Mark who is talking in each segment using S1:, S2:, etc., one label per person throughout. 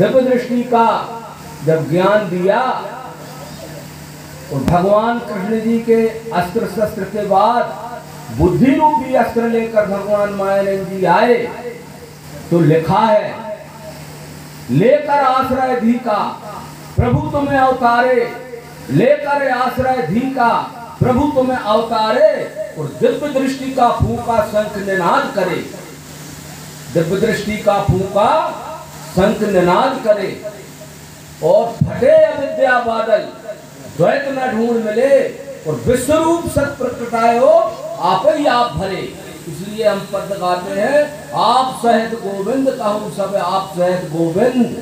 S1: दिव्य दृष्टि का जब ज्ञान दिया और भगवान कृष्ण जी के अस्त्र शस्त्र के बाद बुद्धि रूपी अस्त्र लेकर भगवान मायानंद जी आए, तो लिखा है लेकर आश्रय धी का प्रभु तुम्हें अवतारे, लेकर आश्रय धी का प्रभु तुम्हें अवतारे, और दिव्य दृष्टि का फूंका शंख निनाद करे, दिव्य दृष्टि का फूंका शंख निनाद करे, और फटे अविद्या बादल द्वैत न ढूंढ मिले, और विश्वरूप सत प्रकटायो आप ही आप भरे। इसलिए हम पद गाते हैं आप सहित गोविंद कहूँ सब आप सहित गोविंद।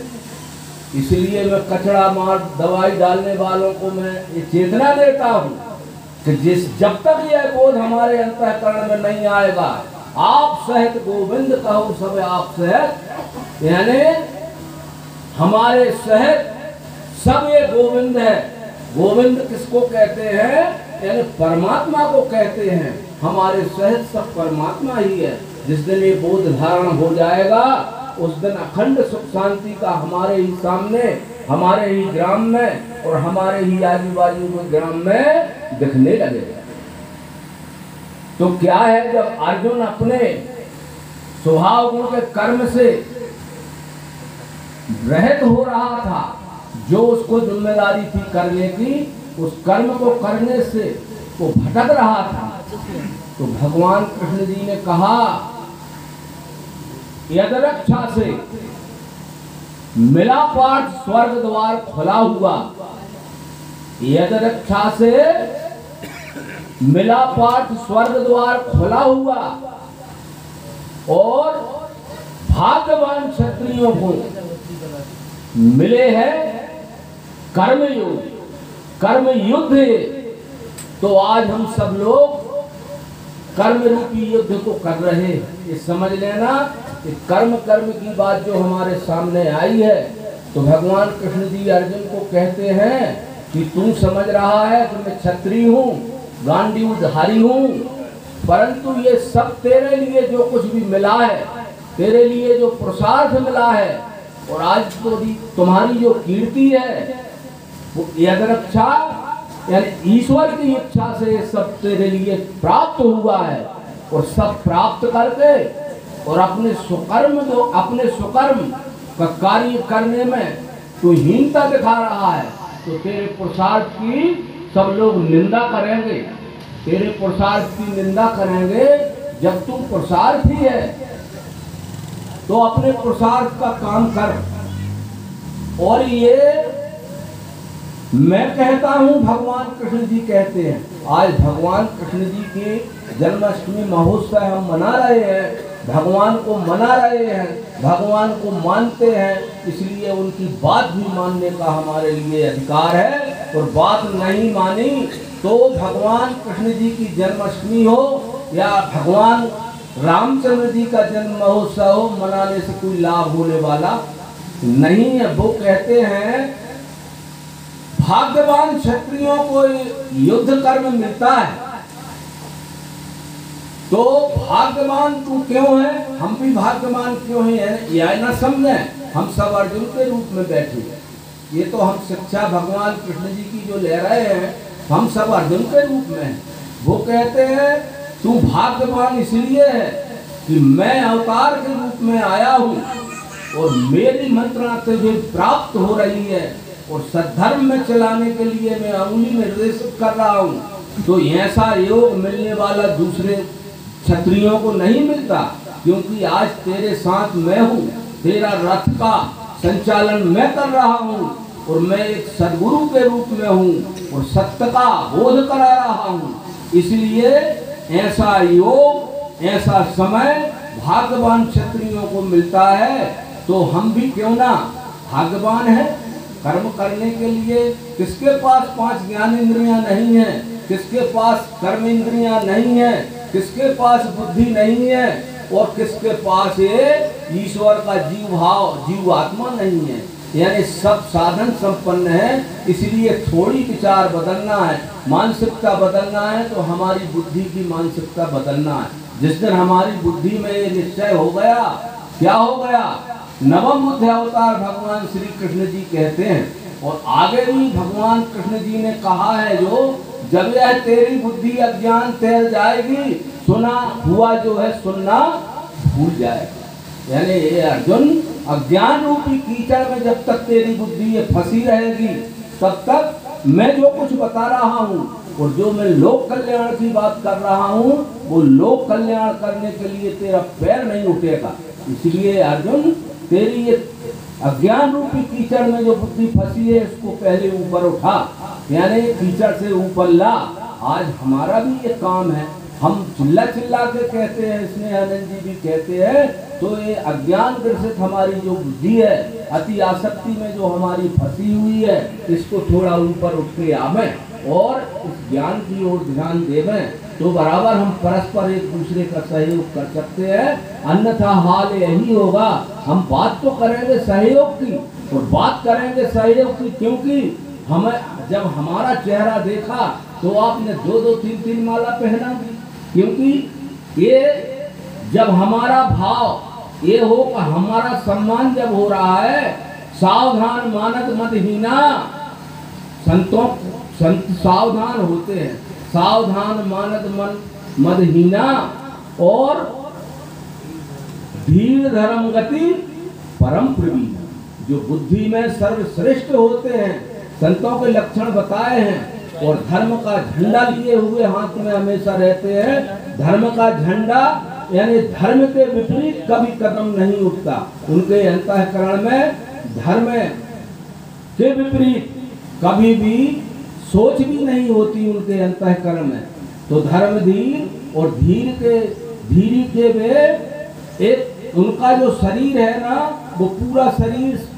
S1: इसलिए मैं कचड़ा मार दवाई डालने वालों को मैं ये चेतना देता हूँ कि जब तक यह बोध हमारे अंतःकरण में नहीं आएगा आप सहित गोविंद कहूँ सब आप सहित, यानी हमारे सहित सब ये गोविंद है। गोविंद किसको कहते हैं? यानी परमात्मा को कहते हैं। हमारे सहित सब परमात्मा ही है। जिस दिन ये बोध धारण हो जाएगा उस दिन अखंड सुख शांति का हमारे ही सामने, हमारे ही ग्राम में और हमारे ही आजू बाजू के ग्राम में दिखने लगेगा। तो क्या है, जब अर्जुन अपने स्वभाव गुण के कर्म से रहित हो रहा था, जो उसको जिम्मेदारी थी करने की, उस कर्म को करने से वो भटक रहा था, तो भगवान कृष्ण जी ने कहा यदरक्षा से मिला पाठ स्वर्ग द्वार खुला हुआ, यदरक्षा से मिला पाठ स्वर्ग द्वार खुला हुआ, और भाग्यवान क्षत्रियों को मिले हैं कर्मयोग, कर्म युद्ध। तो आज हम सब लोग कर्म रूपी युद्ध को कर रहे हैं। ये समझ लेना कि कर्म की बात जो हमारे सामने आई है, तो भगवान कृष्ण जी अर्जुन को कहते हैं कि तू समझ रहा है कि मैं क्षत्रिय हूँ, गांडीवधारी हूँ, परंतु ये सब तेरे लिए जो कुछ भी मिला है, तेरे लिए जो पुरुषार्थ मिला है, और आज तो तुम्हारी जो कीर्ति है वो यदरक्षा यानी ईश्वर की इच्छा से सब तेरे लिए प्राप्त हुआ है। और सब प्राप्त करके और अपने सुकर्म का कार्य करने में तू हीनता दिखा रहा है, तो तेरे पुरुषार्थ की सब लोग निंदा करेंगे, तेरे पुरुषार्थ की निंदा करेंगे। जब तू पुरुषार्थी है तो अपने पुरुषार्थ का काम कर। और ये मैं कहता हूँ, भगवान कृष्ण जी कहते हैं। आज भगवान कृष्ण जी के जन्माष्टमी महोत्सव हम मना रहे हैं, भगवान को मना रहे हैं, भगवान को मानते हैं, इसलिए उनकी बात भी मानने का हमारे लिए अधिकार है। और बात नहीं मानी तो भगवान कृष्ण जी की जन्माष्टमी हो या भगवान रामचंद्र जी का जन्म महोत्सव हो, मनाने से कोई लाभ होने वाला नहीं है। वो कहते हैं भाग्यवान क्षत्रियों को युद्ध कर्म मिलता है, तो भाग्यवान तू क्यों है, हम भी भाग्यवान क्यों हैं, यह न समझे। हम सब अर्जुन के रूप में बैठे हैं। ये तो हम शिक्षा भगवान कृष्ण जी की जो ले रहे हैं, हम सब अर्जुन के रूप में हैं। वो कहते हैं तू भाग्यवान इसलिए है कि मैं अवतार के रूप में आया हूँ और मेरी मंत्रणा तुझे प्राप्त हो रही है, और सद्धर्म में चलाने के लिए मैं अंगुली निर्देशित कर रहा हूँ। तो ऐसा योग मिलने वाला दूसरे क्षत्रियों को नहीं मिलता, क्योंकि आज तेरे साथ मैं हूँ, तेरा रथ का संचालन मैं कर रहा हूँ, और मैं एक सद्गुरु के रूप में हूँ और सत्य का बोध करा रहा हूँ। इसलिए ऐसा योग, ऐसा समय भाग्यवान क्षत्रियों को मिलता है। तो हम भी क्यों ना भाग्यवान हैं कर्म करने के लिए। किसके पास 5 ज्ञान इंद्रियां नहीं है, किसके पास कर्म इंद्रियां नहीं है, किसके पास बुद्धि नहीं है, और किसके पास ये ईश्वर का जीव भाव, जीव आत्मा नहीं है। यानी सब साधन संपन्न है। इसलिए थोड़ी विचार बदलना है, मानसिकता बदलना है, तो हमारी बुद्धि की मानसिकता बदलना है। जिस दिन हमारी बुद्धि में ये निश्चय हो गया, क्या हो गया नवम बुद्ध अवतार भगवान श्री कृष्ण जी कहते हैं। और आगे भी भगवान कृष्ण जी ने कहा है, जो जब यह तेरी बुद्धि अज्ञान तैर जाएगी, सुना हुआ जो है सुनना भूल जाएगा। यानी ये अर्जुन, अज्ञान रूपी कीचड़ में जब तक तेरी बुद्धि ये फंसी रहेगी, तब तक मैं जो कुछ बता रहा हूँ और जो मैं लोक कल्याण की बात कर रहा हूँ, वो लोक कल्याण करने के लिए तेरा पैर नहीं उठेगा। इसलिए अर्जुन, तेरी ये अज्ञान रूपी कीचड़ में जो बुद्धि फंसी है, इसको पहले ऊपर उठा, यानी कीचड़ से ऊपर ला। आज हमारा भी ये काम है, हम चिल्ला चिल्ला के कहते हैं, इसमें आनंद जी भी कहते हैं, तो ये अज्ञान ग्रसित हमारी जो बुद्धि है, अति आसक्ति में जो हमारी फंसी हुई है, इसको थोड़ा ऊपर उठ के आवे और इस ज्ञान की ओर ध्यान देवें, तो बराबर हम परस्पर एक दूसरे का सहयोग कर सकते हैं। अन्यथा हाल यही होगा, हम बात तो करेंगे सहयोग की, और बात करेंगे सहयोग की, क्योंकि हमें जब हमारा चेहरा देखा तो आपने 2-2, 3-3 माला पहना दी, क्योंकि ये जब हमारा भाव ये हो, हमारा सम्मान जब हो रहा है, सावधान मानद मदहीना, संत सावधान होते हैं, सावधान मानद मदहीना, और धीर धर्म गति परम प्रवीण, जो बुद्धि में सर्वश्रेष्ठ होते हैं, संतों के लक्षण बताए हैं, और धर्म का झंडा लिए हुए हाथ में हमेशा रहते हैं। धर्म का झंडा यानी धर्म के विपरीत कभी कदम नहीं उठता, उनके अंतःकरण में धर्म के विपरीत कभी भी सोच भी नहीं होती उनके अंतःकरण में। तो धर्म धीर और धीरी के वे एक उनका जो शरीर है ना, वो पूरा शरीर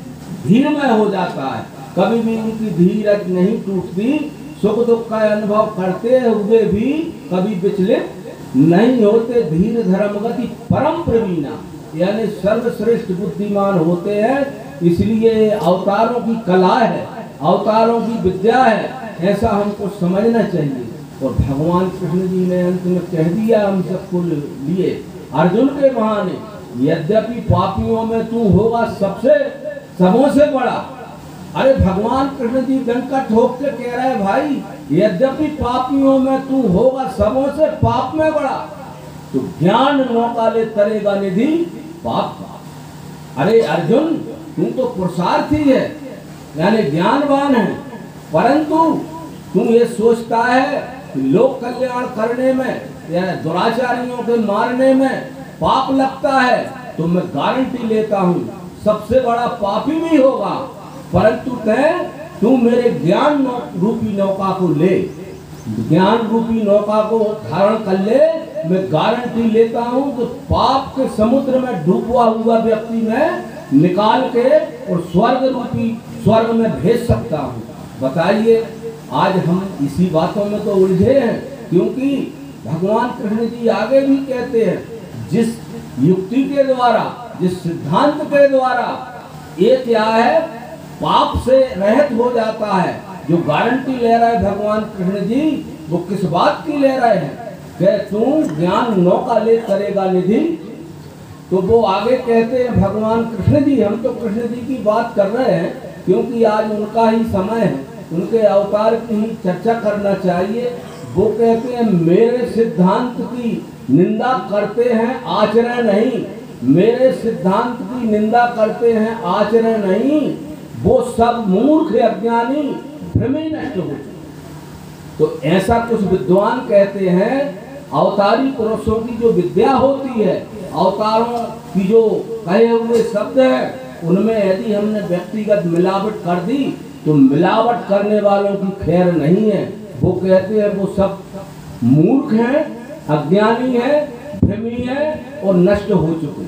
S1: धीरमय हो जाता है, कभी भी उनकी धीरज नहीं टूटती, सुख दुख का अनुभव करते हुए भी कभी विचलित नहीं होते। धीर धर्म गति परम प्रवीणा, यानी सर्वश्रेष्ठ बुद्धिमान होते हैं। इसलिए अवतारों की कला है, अवतारों की विद्या है, ऐसा हमको समझना चाहिए। और भगवान कृष्ण जी ने अंत में कह दिया हम सबको लिए अर्जुन के बहाने, यद्यपि पापियों में तू होगा सबों से बड़ा। अरे भगवान कृष्ण जी डंका ठोक के कह रहे हैं, भाई यद्यपि पापियों में तू होगा सबों से पाप में बड़ा, तो ज्ञान नौका ले तरेगा निधि पाप। अरे अर्जुन, तू तो पुरुषार्थी है, यानी ज्ञानवान है, परंतु तू ये सोचता है कि लोक कल्याण करने में या दुराचारियों के मारने में पाप लगता है, तो मैं गारंटी लेता हूँ सबसे बड़ा पापी भी होगा, परंतु तू मेरे ज्ञान रूपी नौका को ले, ज्ञान रूपी नौका को धारण कर ले। मैं गारंटी लेता हूँ कि पाप के समुद्र में डूबा हुआ व्यक्ति मैं निकाल के और स्वर्ग में भेज सकता हूँ। बताइए, आज हम इसी बातों में तो उलझे हैं, क्योंकि भगवान कृष्ण जी आगे भी कहते हैं, जिस युक्ति के द्वारा, जिस सिद्धांत के द्वारा ये क्या है, पाप से रहित हो जाता है, जो गारंटी ले रहा है भगवान कृष्ण जी, वो किस बात की ले रहे हैं कि तू ज्ञान नौका ले करेगा निधि। तो वो आगे कहते हैं भगवान कृष्ण जी, हम तो कृष्ण जी की बात कर रहे हैं क्योंकि आज उनका ही समय है, उनके अवतार की ही चर्चा करना चाहिए। वो कहते हैं मेरे सिद्धांत की निंदा करते हैं आचरण नहीं, मेरे सिद्धांत की निंदा करते हैं आचरण नहीं, वो सब मूर्ख अज्ञानी भ्रमे नष्ट हो चुके। तो ऐसा कुछ विद्वान कहते हैं, अवतारी पुरुषों की जो विद्या होती है, अवतारों की जो कहे हुए शब्द है, उनमें यदि हमने व्यक्तिगत मिलावट कर दी तो मिलावट करने वालों की खैर नहीं है। वो कहते हैं वो सब मूर्ख हैं, अज्ञानी हैं, भ्रमी हैं और नष्ट हो चुके।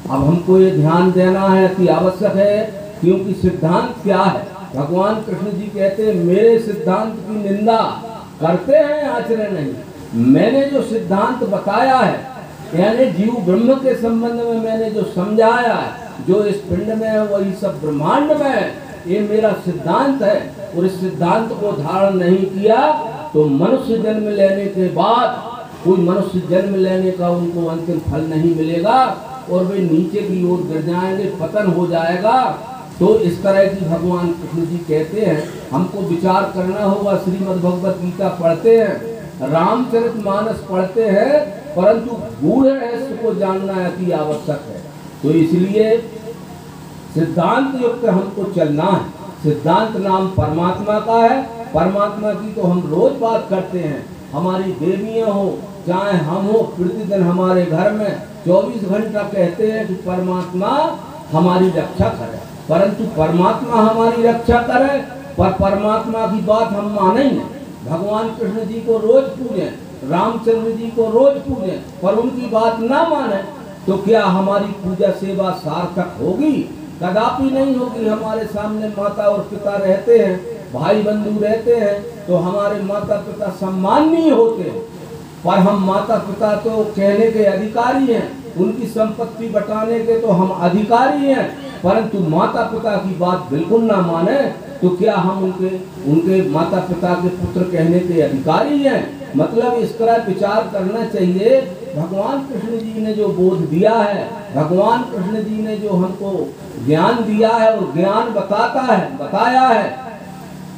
S1: अब हमको ये ध्यान देना है कि आवश्यक है, क्योंकि सिद्धांत क्या है। भगवान कृष्ण जी कहते हैं मेरे सिद्धांत की निंदा करते हैं आचरण नहीं। मैंने जो सिद्धांत बताया है, यानी जीव ब्रह्म के संबंध में मैंने जो समझाया है, जो इस पिंड में है वही सब ब्रह्मांड में है, ये मेरा सिद्धांत है। और इस सिद्धांत को धारण नहीं किया तो मनुष्य जन्म लेने के बाद कोई मनुष्य जन्म लेने का उनको अंतिम फल नहीं मिलेगा। और वे नीचे की ओर गिर जाएंगे, पतन हो जाएगा। तो इस तरह की भगवान कृष्ण जी कहते हैं हमको विचार करना होगा। श्रीमद् भगवत गीता पढ़ते हैं, रामचरितमानस पढ़ते हैं, परंतु गूढ़ रहस्य को जानना अति आवश्यक है। तो इसलिए सिद्धांत युक्त हमको चलना है। सिद्धांत नाम परमात्मा का है, परमात्मा की तो हम रोज बात करते हैं। हमारी देवियां हो चाहे हम हो, प्रतिदिन हमारे घर में 24 घंटा कहते हैं कि परमात्मा हमारी रक्षा करे, परंतु परमात्मा हमारी रक्षा करे पर परमात्मा की बात हम माने नहीं। भगवान कृष्ण जी को रोज पूजें, रामचंद्र जी को रोज पूजें, पर उनकी बात ना माने तो क्या हमारी पूजा सेवा सार्थक होगी? कदापि नहीं होगी। हमारे सामने माता और पिता रहते हैं, भाई बंधु रहते हैं, तो हमारे माता पिता सम्माननीय होते हैं, पर हम माता पिता तो कहने के अधिकारी हैं, उनकी संपत्ति बटाने के तो हम अधिकारी हैं, परंतु माता पिता की बात बिल्कुल ना माने तो क्या हम उनके माता पिता के पुत्र कहने के अधिकारी हैं? मतलब इस तरह विचार करना चाहिए। भगवान कृष्ण जी ने जो बोध दिया है, भगवान कृष्ण जी ने जो हमको ज्ञान दिया है और ज्ञान बताया है,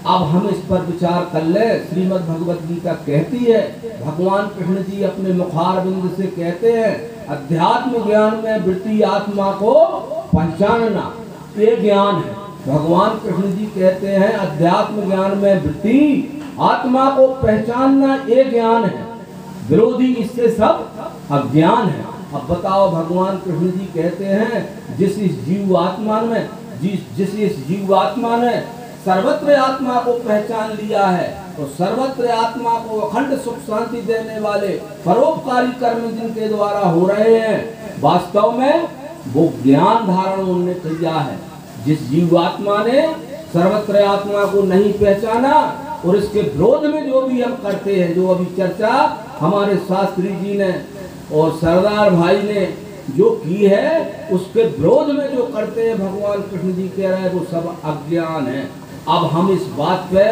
S1: अब हम इस पर विचार कर ले। श्रीमद् भगवत गीता कहती है, भगवान कृष्ण जी अपने मुखारविंद से कहते हैं, अध्यात्म ज्ञान में वृत्ति आत्मा को पहचानना ये ज्ञान है। भगवान कृष्ण जी कहते हैं अध्यात्म ज्ञान में वृत्ति आत्मा को पहचानना ये ज्ञान है, विरोधी इससे सब अज्ञान है। अब बताओ, भगवान कृष्ण जी कहते हैं जिस इस जीवात्मा ने सर्वत्र आत्मा को पहचान लिया है, तो सर्वत्र आत्मा को अखंड सुख शांति देने वाले परोपकारी कर्म जिनके द्वारा हो रहे हैं, वास्तव में वो ज्ञान धारण उन्होंने किया है। जिस जीवात्मा ने सर्वत्र आत्मा को नहीं पहचाना और इसके विरोध में जो भी हम करते हैं, जो अभी चर्चा हमारे शास्त्री जी ने और सरदार भाई ने जो की है, उसके विरोध में जो करते हैं, भगवान कृष्ण जी कह रहे हैं वो सब अज्ञान है। अब हम इस बात पे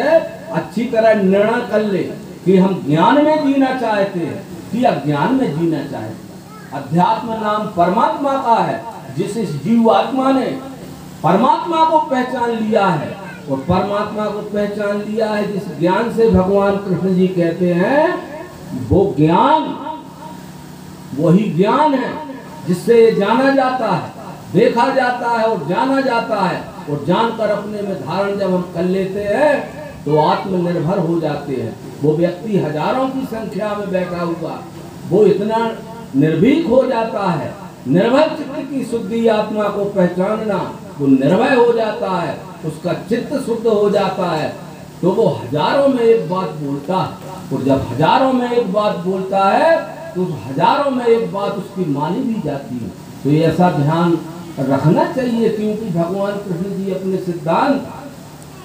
S1: अच्छी तरह निर्णय कर ले कि हम ज्ञान में जीना चाहते हैं कि अज्ञान में जीना चाहते हैं। अध्यात्म नाम परमात्मा का है। जिस इस जीवात्मा ने परमात्मा को पहचान लिया है और परमात्मा को पहचान लिया है, जिस ज्ञान से भगवान कृष्ण जी कहते हैं वो ज्ञान वही ज्ञान है जिससे ये जाना जाता है, देखा जाता है और जाना जाता है, और जानकर अपने में धारण जब हम कर लेते हैं तो आत्मनिर्भर हो जाते हैं। वो व्यक्ति हजारों की संख्या में बैठा हुआ वो इतना निर्भीक हो जाता है। निर्भय चित्त की शुद्धि आत्मा को पहचानना, वो निर्भय हो जाता है, उसका चित्त शुद्ध हो जाता है, तो वो हजारों में एक बात बोलता है। और जब हजारों में एक बात बोलता है तो हजारों में एक बात उसकी मानी भी जाती है। तो ऐसा ध्यान रखना चाहिए, क्योंकि भगवान कृष्ण जी अपने सिद्धांत,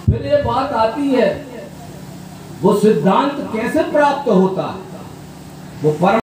S1: फिर ये बात आती है वो सिद्धांत कैसे प्राप्त होता है, वो परम